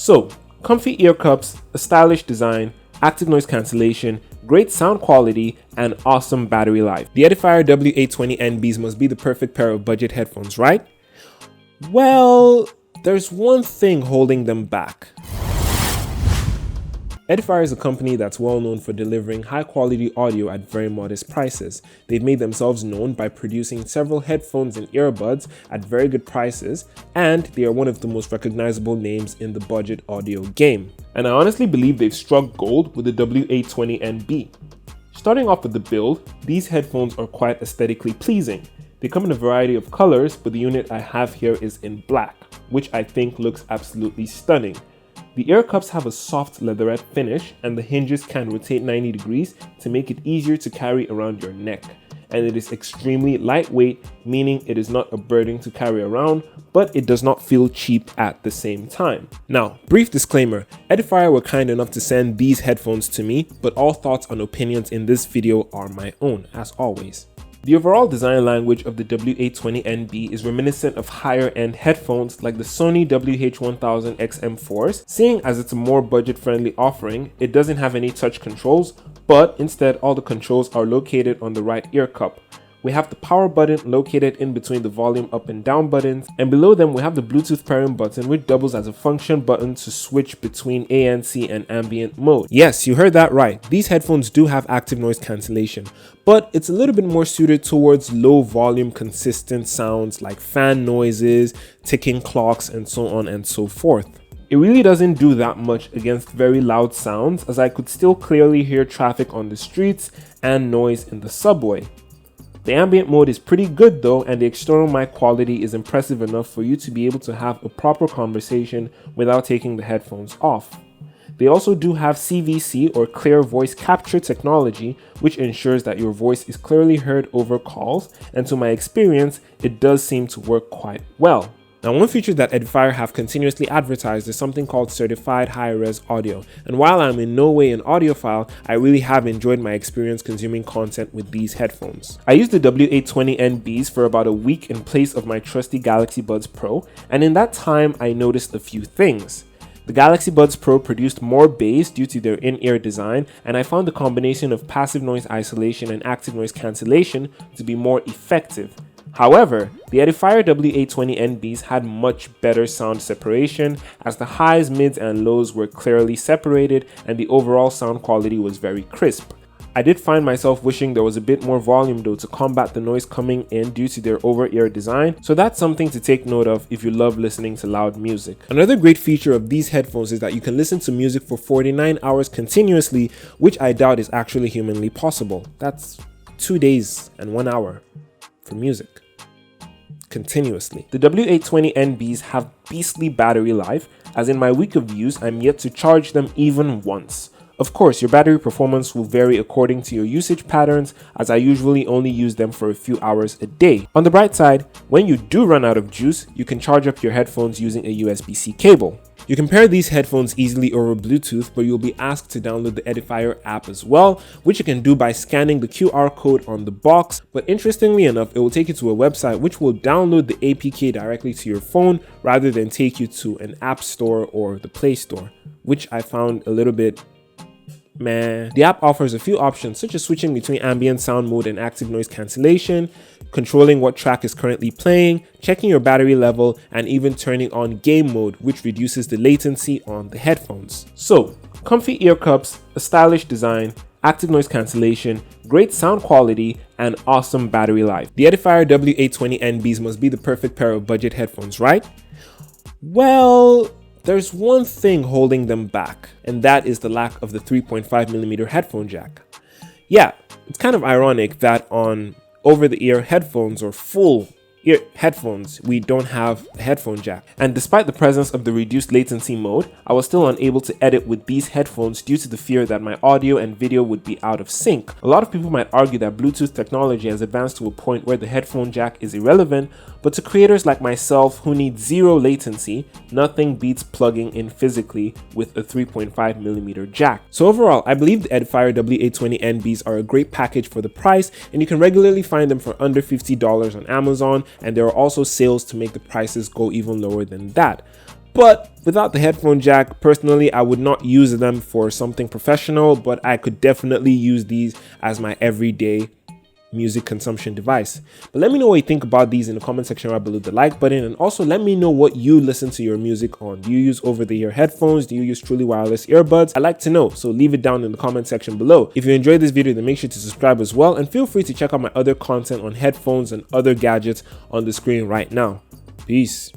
So, comfy ear cups, a stylish design, active noise cancellation, great sound quality, and awesome battery life. The Edifier W820NBs must be the perfect pair of budget headphones, right? Well, there's one thing holding them back. Edifier is a company that's well known for delivering high quality audio at very modest prices. They've made themselves known by producing several headphones and earbuds at very good prices, and they are one of the most recognizable names in the budget audio game. And I honestly believe they've struck gold with the W820NB. Starting off with the build, these headphones are quite aesthetically pleasing. They come in a variety of colors, but the unit I have here is in black, which I think looks absolutely stunning. The ear cups have a soft leatherette finish, and the hinges can rotate 90 degrees to make it easier to carry around your neck. And it is extremely lightweight, meaning it is not a burden to carry around, but it does not feel cheap at the same time. Now, brief disclaimer, Edifier were kind enough to send these headphones to me, but all thoughts and opinions in this video are my own, as always. The overall design language of the W820NB is reminiscent of higher-end headphones like the Sony WH-1000XM4s. Seeing as it's a more budget-friendly offering, it doesn't have any touch controls, but instead all the controls are located on the right ear cup. We have the power button located in between the volume up and down buttons, and below them we have the Bluetooth pairing button, which doubles as a function button to switch between ANC and ambient mode. Yes, you heard that right. These headphones do have active noise cancellation, but it's a little bit more suited towards low volume consistent sounds like fan noises, ticking clocks, and so on and so forth. It really doesn't do that much against very loud sounds, as I could still clearly hear traffic on the streets and noise in the subway. The ambient mode is pretty good though, and the external mic quality is impressive enough for you to be able to have a proper conversation without taking the headphones off. They also do have CVC or clear voice capture technology, which ensures that your voice is clearly heard over calls, and to my experience, it does seem to work quite well. Now, one feature that Edifier have continuously advertised is something called certified high-res audio, and while I'm in no way an audiophile, I really have enjoyed my experience consuming content with these headphones. I used the W820NBs for about a week in place of my trusty Galaxy Buds Pro, and in that time I noticed a few things. The Galaxy Buds Pro produced more bass due to their in-ear design, and I found the combination of passive noise isolation and active noise cancellation to be more effective. However, the Edifier W820NBs had much better sound separation, as the highs, mids, and lows were clearly separated and the overall sound quality was very crisp. I did find myself wishing there was a bit more volume though to combat the noise coming in due to their over-ear design, so that's something to take note of if you love listening to loud music. Another great feature of these headphones is that you can listen to music for 49 hours continuously, which I doubt is actually humanly possible. That's 2 days and 1 hour for music continuously. The W820NBs have beastly battery life, as in my week of use I'm yet to charge them even once. Of course, your battery performance will vary according to your usage patterns, as I usually only use them for a few hours a day. On the bright side, when you do run out of juice, you can charge up your headphones using a USB-C cable. You can pair these headphones easily over Bluetooth, but you'll be asked to download the Edifier app as well, which you can do by scanning the QR code on the box. But interestingly enough, it will take you to a website which will download the APK directly to your phone rather than take you to an app store or the Play Store, which I found a little bit meh. The app offers a few options such as switching between ambient sound mode and active noise cancellation, controlling what track is currently playing, checking your battery level, and even turning on game mode, which reduces the latency on the headphones. So, comfy ear cups, a stylish design, active noise cancellation, great sound quality, and awesome battery life. The Edifier W820NBs must be the perfect pair of budget headphones, right? Well, there's one thing holding them back, and that is the lack of the 3.5mm headphone jack. Yeah, it's kind of ironic that on over-the-ear headphones or full ear headphones, we don't have a headphone jack. And despite the presence of the reduced latency mode, I was still unable to edit with these headphones due to the fear that my audio and video would be out of sync. A lot of people might argue that Bluetooth technology has advanced to a point where the headphone jack is irrelevant, but to creators like myself who need zero latency, nothing beats plugging in physically with a 3.5mm jack. So overall, I believe the Edifier W820NBs are a great package for the price, and you can regularly find them for under $50 on Amazon, and there are also sales to make the prices go even lower than that. But without the headphone jack, personally, I would not use them for something professional, but I could definitely use these as my everyday music consumption device. But let me know what you think about these in the comment section right below the like button, and also let me know what you listen to your music on. Do you use over-the-ear headphones? Do you use truly wireless earbuds? I'd like to know, so leave it down in the comment section below. If you enjoyed this video, then make sure to subscribe as well, and feel free to check out my other content on headphones and other gadgets on the screen right now. Peace.